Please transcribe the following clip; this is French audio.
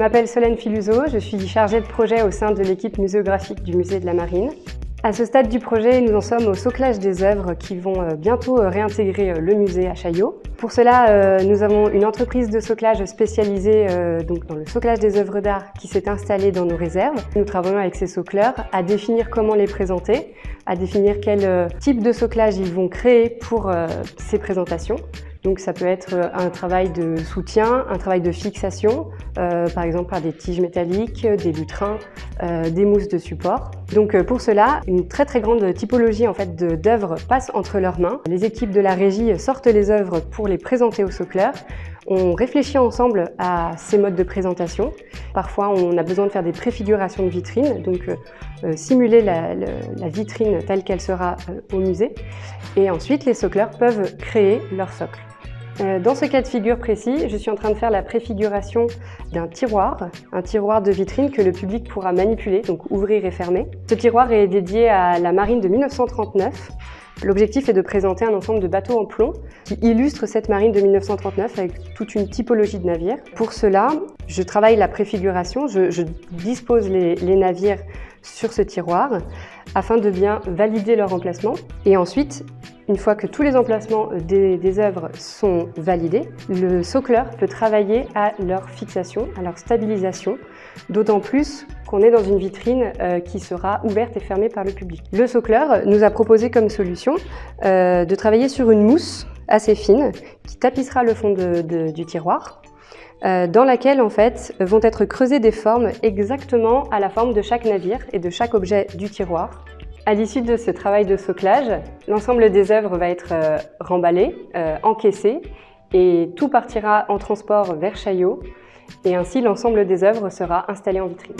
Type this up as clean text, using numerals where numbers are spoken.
m'appelle Solène Filuso, je suis chargée de projet au sein de l'équipe muséographique du Musée de la Marine. À ce stade du projet, nous en sommes au soclage des œuvres qui vont bientôt réintégrer le musée à Chaillot. Pour cela, nous avons une entreprise de soclage spécialisée donc dans le soclage des œuvres d'art qui s'est installée dans nos réserves. Nous travaillons avec ces socleurs à définir comment les présenter, à définir quel type de soclage ils vont créer pour ces présentations. Donc ça peut être un travail de soutien, un travail de fixation, par exemple par des tiges métalliques, des lutrins, des mousses de support. Donc pour cela, une très grande typologie en fait d'œuvres passe entre leurs mains. Les équipes de la régie sortent les œuvres pour les présenter aux socleurs. On réfléchit ensemble à ces modes de présentation. Parfois, on a besoin de faire des préfigurations de vitrines, donc simuler la vitrine telle qu'elle sera au musée. Et ensuite, les socleurs peuvent créer leur socle. Dans ce cas de figure précis, je suis en train de faire la préfiguration d'un tiroir, un tiroir de vitrine que le public pourra manipuler, donc ouvrir et fermer. Ce tiroir est dédié à la marine de 1939. L'objectif est de présenter un ensemble de bateaux en plomb qui illustre cette marine de 1939 avec toute une typologie de navires. Pour cela, je travaille la préfiguration, je dispose les navires sur ce tiroir afin de bien valider leur emplacement. Et ensuite, une fois que tous les emplacements des œuvres sont validés, le socleur peut travailler à leur fixation, à leur stabilisation, d'autant plus qu'on est dans une vitrine qui sera ouverte et fermée par le public. Le socleur nous a proposé comme solution de travailler sur une mousse assez fine qui tapissera le fond du tiroir, dans laquelle en fait vont être creusées des formes exactement à la forme de chaque navire et de chaque objet du tiroir. À l'issue de ce travail de soclage, l'ensemble des œuvres va être remballé, encaissé et tout partira en transport vers Chaillot et ainsi l'ensemble des œuvres sera installé en vitrine.